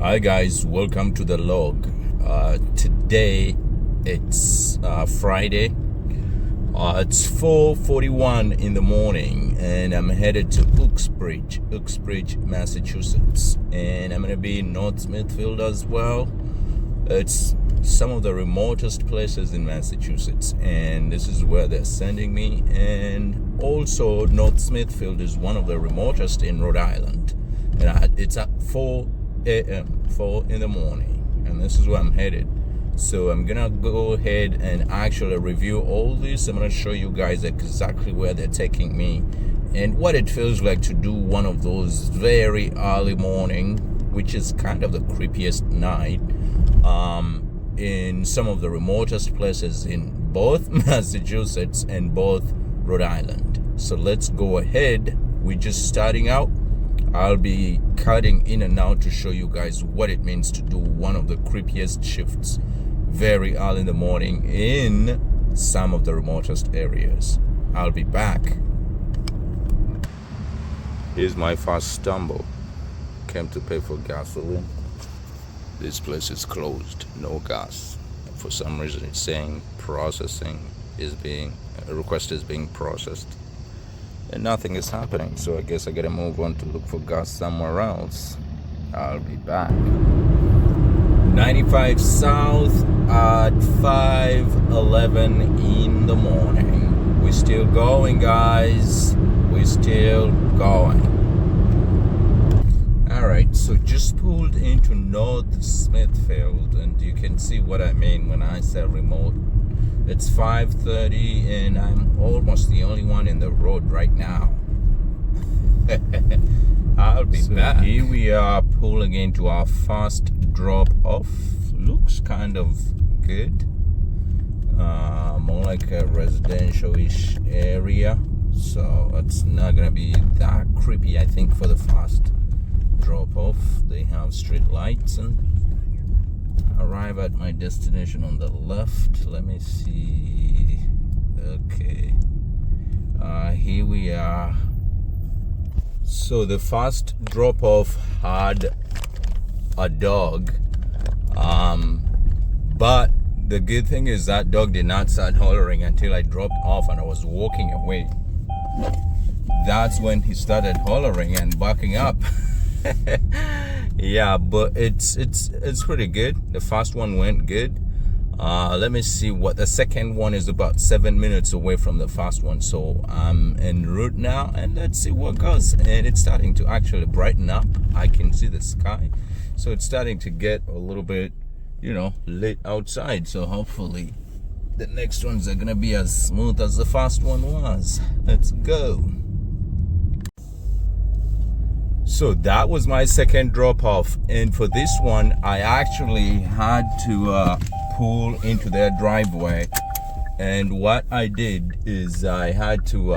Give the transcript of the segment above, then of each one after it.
Hi guys, welcome to the log. Today it's Friday. It's 4:41 in the morning, and I'm headed to Uxbridge, Massachusetts, and I'm gonna be in North Smithfield as well. It's some of the remotest places in Massachusetts, and this is where they're sending me. And also, North Smithfield is one of the remotest in Rhode Island, and it's at 4 in the morning, and this is where I'm headed. So I'm gonna go ahead and actually review all this. I'm gonna show you guys exactly where they're taking me and what it feels like to do one of those very early morning, which is kind of the creepiest night, in some of the remotest places in both Massachusetts and both Rhode Island. So let's go ahead. We're just starting out. I'll be cutting in and out to show you guys what it means to do one of the creepiest shifts very early in the morning in some of the remotest areas. I'll be back. Here's my first stumble. Came to pay for gasoline. This place is closed, no gas. For some reason it's saying a request is being processed, and nothing is happening, so I guess I gotta move on to look for gas somewhere else. I'll be back. 95 South at 5:11 in the morning. We're still going, guys. We're still going. Alright, so just pulled into North Smithfield, and you can see what I mean when I say remote. It's 5:30 and I'm almost the only one in the road right now. I'll be back. Here we are pulling into our first drop off. Looks kind of good. More like a residential-ish area. So it's not gonna be that creepy, I think, for the first drop off. They have street lights, and arrive at my destination on the left. Let me see. Okay, here we are. So the first drop off had a dog, but the good thing is that dog did not start hollering until I dropped off and I was walking away. That's when he started hollering and barking up. Yeah, but it's pretty good. The first one went good. Let me see what the second one is. About 7 minutes away from the first one, so I'm en route now, and let's see what goes. And it's starting to actually brighten up. I can see the sky, so it's starting to get a little bit, lit outside. So hopefully the next ones are gonna be as smooth as the first one was. Let's go. So that was my second drop off, and for this one I actually had to pull into their driveway, and what I did is I had to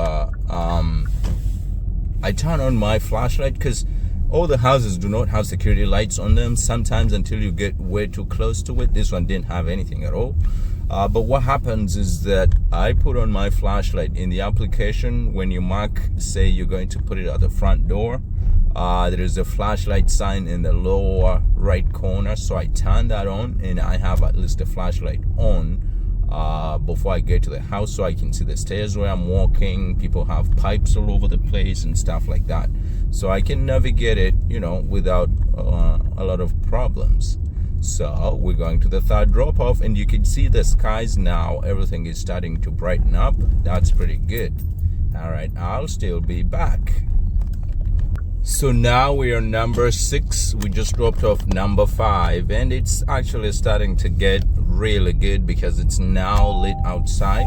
I turned on my flashlight, because all the houses do not have security lights on them sometimes until you get way too close to it. This one didn't have anything at all. But what happens is that I put on my flashlight in the application. When you mark, say you're going to put it at the front door, there is a flashlight sign in the lower right corner, so I turn that on, and I have at least a flashlight on before I get to the house, so I can see the stairs where I'm walking. People have pipes all over the place and stuff like that, so I can navigate it, without a lot of problems. So we're going to the third drop off, and you can see the skies now. Everything is starting to brighten up. That's pretty good. All right, I'll still be back. So now we are number 6. We just dropped off number 5, and it's actually starting to get really good because it's now lit outside.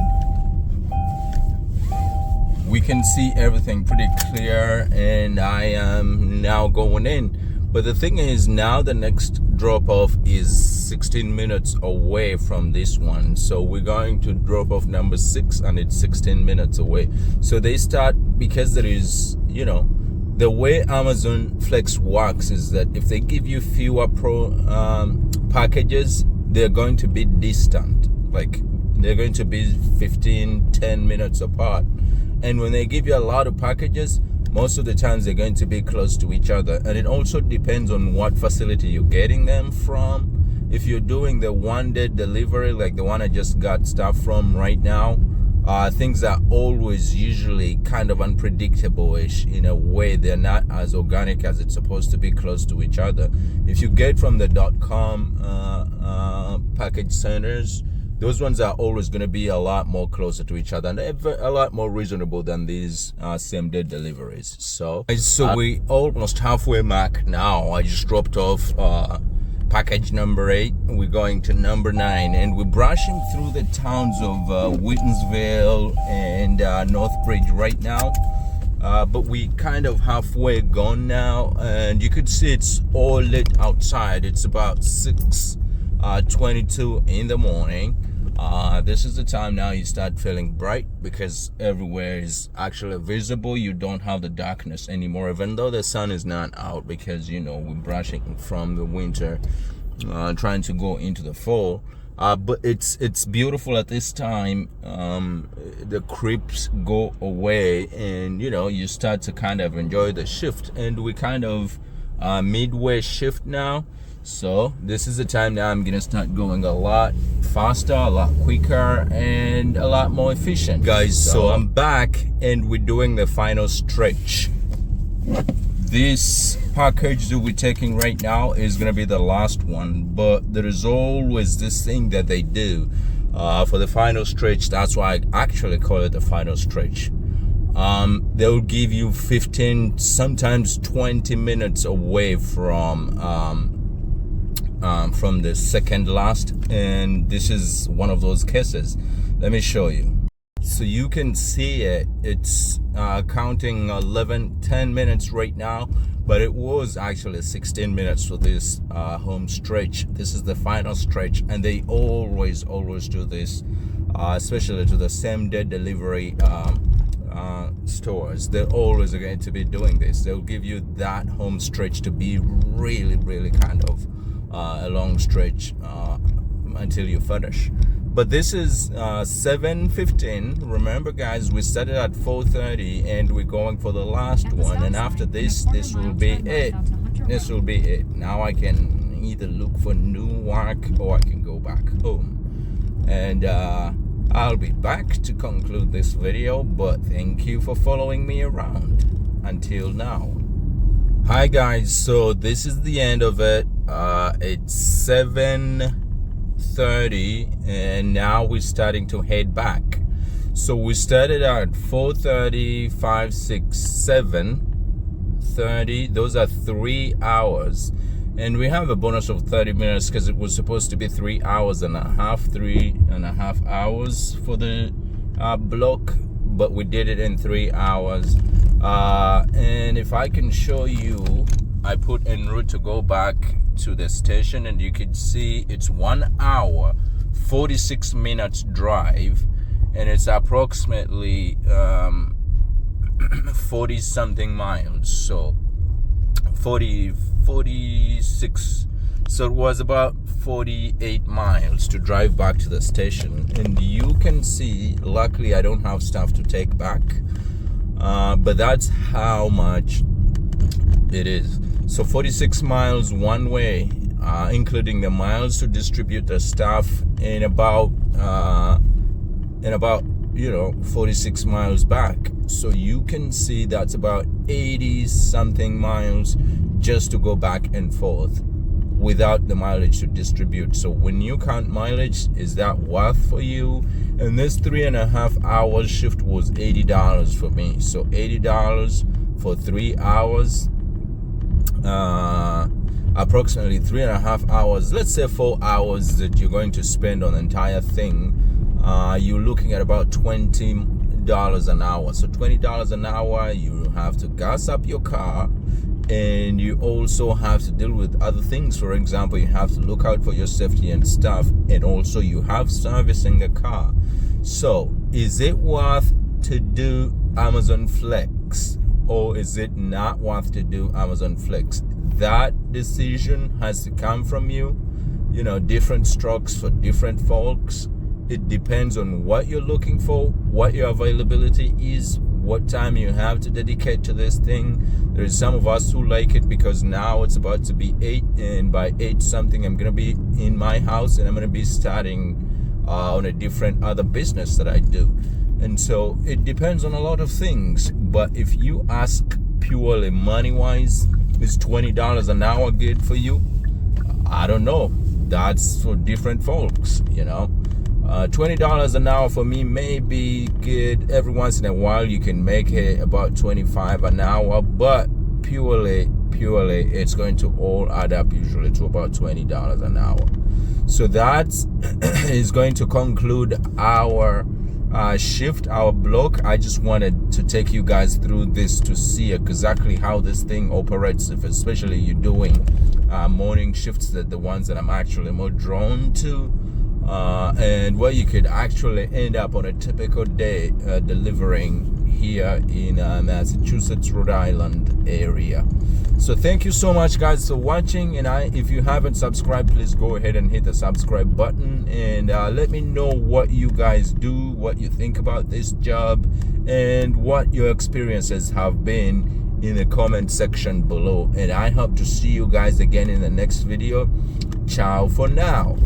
We can see everything pretty clear, and I am now going in. But the thing is, now the next drop off is 16 minutes away from this one. So we're going to drop off number 6, and it's 16 minutes away. So they start, because there is, the way Amazon Flex works is that if they give you fewer packages, they're going to be distant. Like, they're going to be 10 minutes apart. And when they give you a lot of packages, most of the times they're going to be close to each other. And it also depends on what facility you're getting them from. If you're doing the one-day delivery, like the one I just got stuff from right now, things are always usually kind of unpredictable-ish in a way. They're not as organic as it's supposed to be close to each other. If you get from the .com package centers, those ones are always going to be a lot more closer to each other, and they're a lot more reasonable than these same-day deliveries. So we almost halfway mark now. I just dropped off package number 8. We're going to number 9, and we're brushing through the towns of Whitensville and Northbridge right now. But we kind of halfway gone now, and you could see it's all lit outside. It's about 6:22 in the morning. This is the time now you start feeling bright because everywhere is actually visible. You don't have the darkness anymore, even though the sun is not out, because we're brushing from the winter, trying to go into the fall. But it's beautiful at this time. The creeps go away, and you start to kind of enjoy the shift, and we kind of midway shift now. So this is the time now I'm gonna start going a lot faster, a lot quicker, and a lot more efficient, guys. So I'm back, and we're doing the final stretch. This package that we're taking right now is gonna be the last one, but there is always this thing that they do for the final stretch. That's why I actually call it the final stretch. They'll give you 15, sometimes 20 minutes away from the second last, and this is one of those cases. Let me show you. So you can see it's counting 10 minutes right now, but it was actually 16 minutes for this home stretch. This is the final stretch, and they always do this, especially to the same day delivery stores. They're always going to be doing this. They'll give you that home stretch to be really kind of a long stretch until you finish. But this is 7:15. Remember, guys, we started at 4:30, and we're going for the last one. And after this will be it. This will be it. Now I can either look for new work or I can go back home. And I'll be back to conclude this video. But thank you for following me around until now. Hi guys, so this is the end of it. It's 7:30, and now we're starting to head back. So we started at 4:30, 5, 6, 7:30. Those are 3 hours, and we have a bonus of 30 minutes because it was supposed to be 3 hours and a half, 3.5 hours for the block, but we did it in 3 hours. And if I can show you, I put en route to go back to the station, and you can see it's 1 hour 46 minutes drive, and it's approximately 40 something miles, so 46, so it was about 48 miles to drive back to the station. And you can see, luckily I don't have stuff to take back, but that's how much it is. So 46 miles one way, including the miles to distribute the stuff, in about 46 miles back. So you can see that's about 80 something miles just to go back and forth without the mileage to distribute. So when you count mileage, is that worth for you? And this 3.5 hours shift was $80 for me. So $80 for 3 hours, approximately 3.5 hours, let's say 4 hours that you're going to spend on the entire thing. You're looking at about $20 an hour. So $20 an hour, you have to gas up your car, and you also have to deal with other things. For example, you have to look out for your safety and stuff, and also you have servicing the car. So is it worth to do Amazon Flex, or is it not worth to do Amazon Flex? That decision has to come from you. Different strokes for different folks. It depends on what you're looking for, what your availability is, what time you have to dedicate to this thing. There's some of us who like it because now it's about to be 8, and by 8 something I'm gonna be in my house and I'm gonna be starting on a different other business that I do. And so it depends on a lot of things. But if you ask purely money wise, is $20 an hour good for you? I don't know. That's for different folks, you know. $20 an hour for me may be good. Every once in a while you can make it about 25 an hour, but purely it's going to all add up usually to about $20 an hour. So that is going to conclude our shift, our block. I just wanted to take you guys through this to see exactly how this thing operates, if especially you're doing morning shifts, that the ones that I'm actually more drawn to, and where you could actually end up on a typical day delivering here in Massachusetts, Rhode Island area. So thank you so much guys for watching, and if you haven't subscribed, please go ahead and hit the subscribe button, and let me know what you guys do, what you think about this job, and what your experiences have been in the comment section below. And I hope to see you guys again in the next video. Ciao for now.